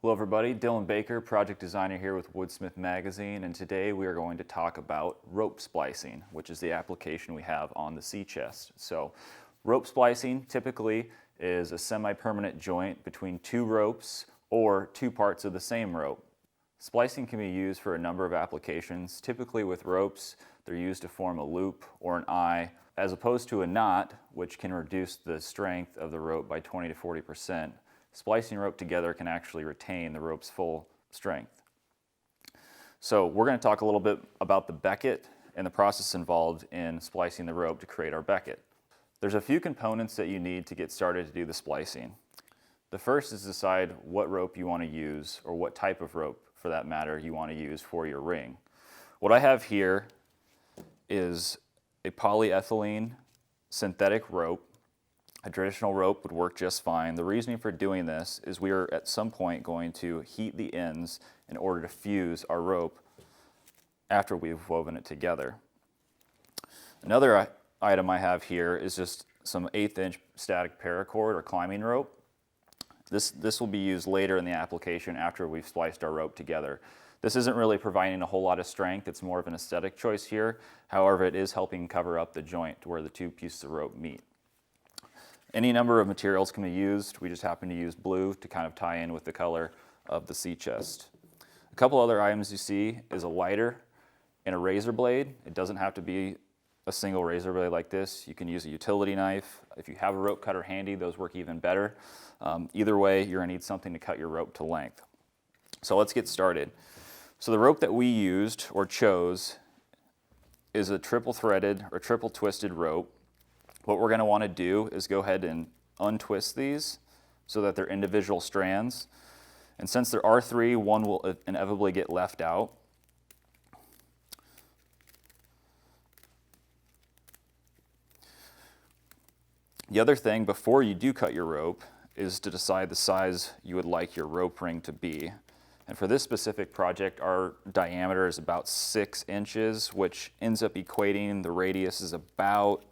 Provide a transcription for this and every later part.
Hello everybody, Dylan Baker, project designer here with Woodsmith Magazine, and today we are going to talk about rope splicing, which is the application we have on the sea chest. So rope splicing typically is a semi-permanent joint between two ropes or two parts of the same rope. Splicing can be used for a number of applications. Typically with ropes, they're used to form a loop or an eye, as opposed to a knot, which can reduce the strength of the rope by 20 to 40%. Splicing rope together can actually retain the rope's full strength. So we're going to talk a little bit about the becket and the process involved in splicing the rope to create our becket. There's a few components that you need to get started to do the splicing. The first is decide what rope you want to use, or what type of rope, for that matter, you want to use for your ring. What I have here is a polyethylene synthetic rope. A traditional rope would work just fine. The reasoning for doing this is we are at some point going to heat the ends in order to fuse our rope after we've woven it together. Another item I have here is just some 1/8 inch static paracord or climbing rope. This will be used later in the application after we've spliced our rope together. This isn't really providing a whole lot of strength, it's more of an aesthetic choice here. However, it is helping cover up the joint where the two pieces of rope meet. Any number of materials can be used. We just happen to use blue to kind of tie in with the color of the sea chest. A couple other items you see is a lighter and a razor blade. It doesn't have to be a single razor blade like this. You can use a utility knife. If you have a rope cutter handy, those work even better. Either way, you're going to need something to cut your rope to length. So let's get started. So the rope that we used or chose is a triple threaded or triple twisted rope. What we're going to want to do is go ahead and untwist these so that they're individual strands. And since there are three, one will inevitably get left out. The other thing before you do cut your rope is to decide the size you would like your rope ring to be. And for this specific project, our diameter is about 6 inches, which ends up equating the radius is about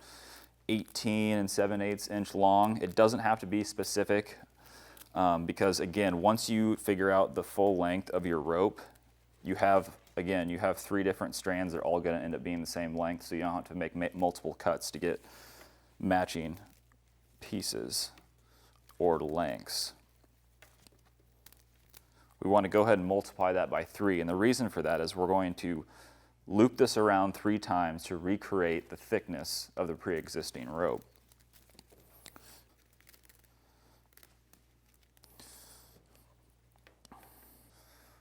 18 7/8 inch long. It doesn't have to be specific because again, once you figure out the full length of your rope, you have 3 different strands that are all going to end up being the same length, so you don't have to make multiple cuts to get matching pieces or lengths. We want to go ahead and multiply that by 3, and the reason for that is we're going to loop this around 3 times to recreate the thickness of the pre-existing rope.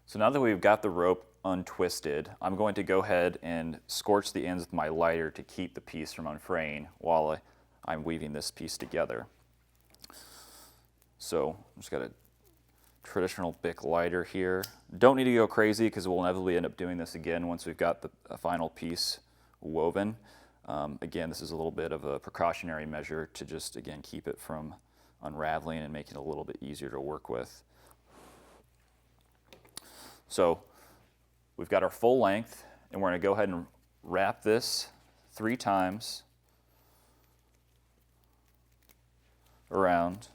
So now that we've got the rope untwisted, I'm going to go ahead and scorch the ends with my lighter to keep the piece from unfraying while I'm weaving this piece together. So I'm just got a traditional Bic lighter here. Don't need to go crazy because we'll inevitably end up doing this again once we've got the final piece woven. Again, this is a little bit of a precautionary measure to just, again, keep it from unraveling and make it a little bit easier to work with. So we've got our full length, and we're going to go ahead and wrap this 3 times around.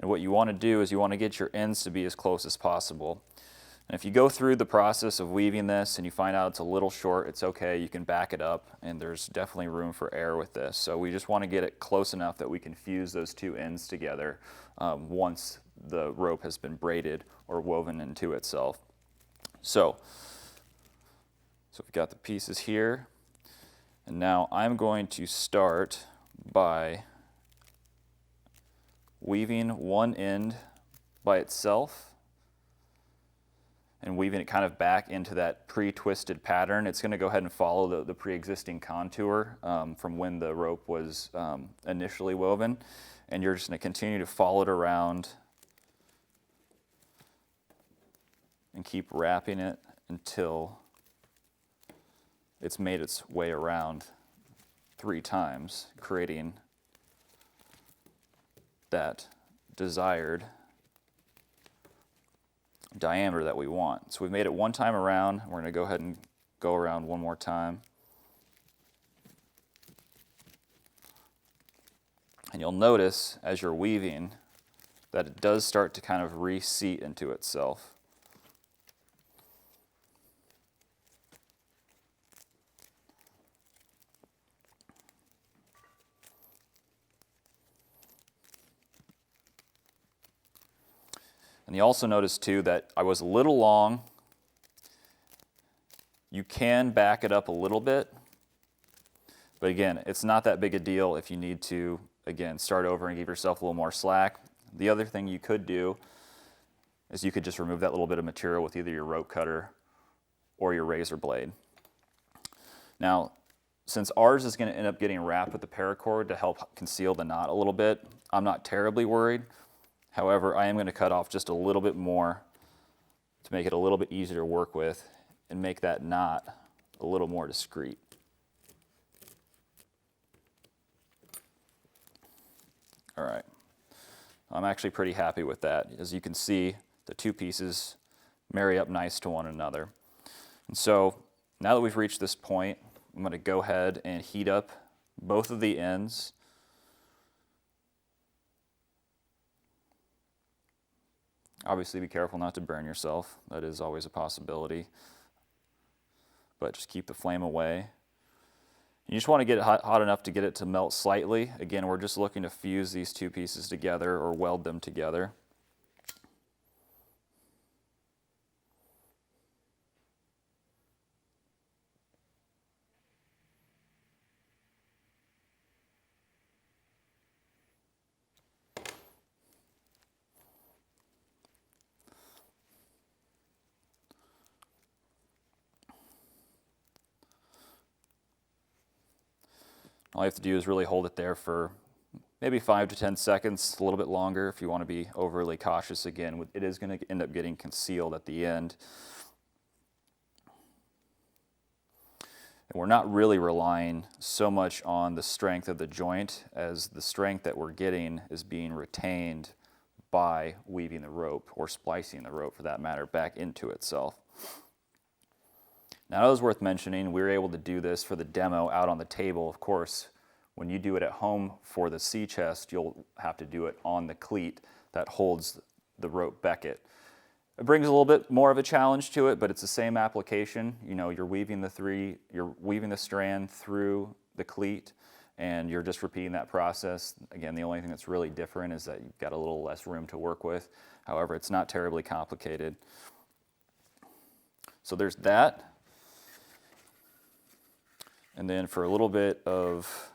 And what you want to do is you want to get your ends to be as close as possible. And if you go through the process of weaving this and you find out it's a little short, it's okay, you can back it up, and there's definitely room for error with this. So we just want to get it close enough that we can fuse those 2 ends together once the rope has been braided or woven into itself. So we've got the pieces here, and now I'm going to start by weaving one end by itself and weaving it kind of back into that pre-twisted pattern. It's going to go ahead and follow the pre-existing contour from when the rope was initially woven, and you're just going to continue to follow it around and keep wrapping it until it's made its way around 3 times, creating that desired diameter that we want. So we've made it 1 time around. We're going to go ahead and go around 1 more time. And you'll notice as you're weaving that it does start to kind of reseat into itself. And you also notice too that I was a little long. You can back it up a little bit, but again, it's not that big a deal if you need to, again, start over and give yourself a little more slack. The other thing you could do is you could just remove that little bit of material with either your rope cutter or your razor blade. Now, since ours is going to end up getting wrapped with the paracord to help conceal the knot a little bit, I'm not terribly worried. However, I am going to cut off just a little bit more to make it a little bit easier to work with and make that knot a little more discreet. All right, I'm actually pretty happy with that. As you can see, the two pieces marry up nice to one another. And so now that we've reached this point, I'm going to go ahead and heat up both of the ends. Obviously, be careful not to burn yourself. That is always a possibility. But just keep the flame away. You just want to get it hot enough to get it to melt slightly. Again, we're just looking to fuse these two pieces together or weld them together. All you have to do is really hold it there for maybe 5 to 10 seconds, a little bit longer if you want to be overly cautious. Again, it is going to end up getting concealed at the end. And we're not really relying so much on the strength of the joint as the strength that we're getting is being retained by weaving the rope, or splicing the rope for that matter, back into itself. Now, it was worth mentioning, we were able to do this for the demo out on the table. Of course, when you do it at home for the sea chest, you'll have to do it on the cleat that holds the rope becket. It brings a little bit more of a challenge to it, but it's the same application. You know, you're weaving the strand through the cleat, and you're just repeating that process. Again, the only thing that's really different is that you've got a little less room to work with. However, it's not terribly complicated. So there's that. And then for a little bit of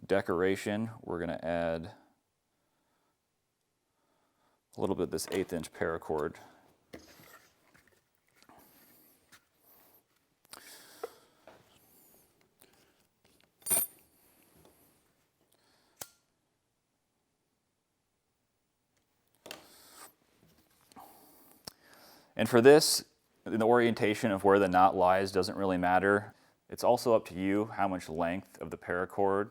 decoration, we're going to add a little bit of this 1/8 inch paracord. And for this, the orientation of where the knot lies doesn't really matter. It's also up to you how much length of the paracord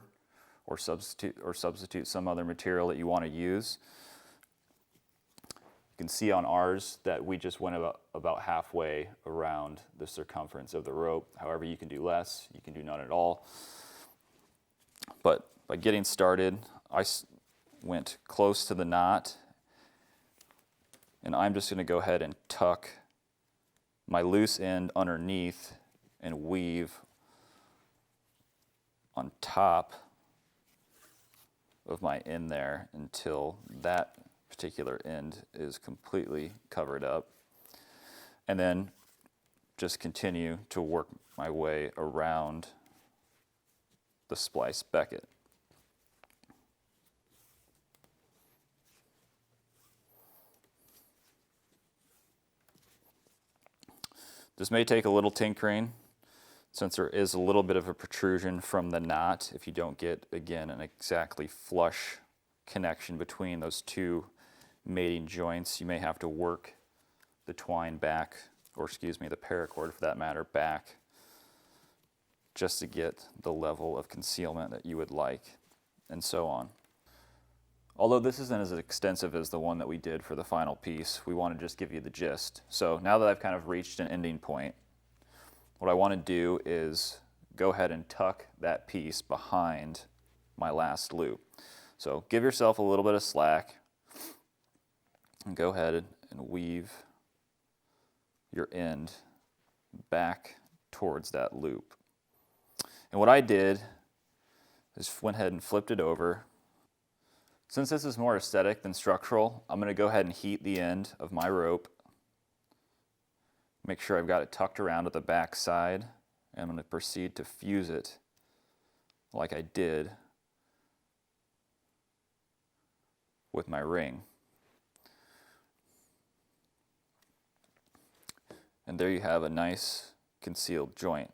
or substitute some other material that you want to use. You can see on ours that we just went about halfway around the circumference of the rope. However, you can do less, you can do none at all. But by getting started, I went close to the knot, and I'm just going to go ahead and tuck my loose end underneath and weave on top of my end there until that particular end is completely covered up, and then just continue to work my way around the splice becket. This may take a little tinkering since there is a little bit of a protrusion from the knot. If you don't get, again, an exactly flush connection between those two mating joints, you may have to work the twine back, or excuse me, the paracord for that matter, back just to get the level of concealment that you would like, and so on. Although this isn't as extensive as the one that we did for the final piece, we want to just give you the gist. So now that I've kind of reached an ending point, what I want to do is go ahead and tuck that piece behind my last loop. So give yourself a little bit of slack and go ahead and weave your end back towards that loop. And what I did is went ahead and flipped it over. Since this is more aesthetic than structural, I'm going to go ahead and heat the end of my rope. Make sure I've got it tucked around at the back side, and I'm going to proceed to fuse it like I did with my ring. And there you have a nice concealed joint.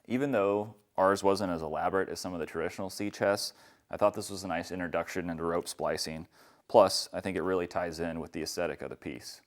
Even though ours wasn't as elaborate as some of the traditional sea chests, I thought this was a nice introduction into rope splicing. Plus, I think it really ties in with the aesthetic of the piece.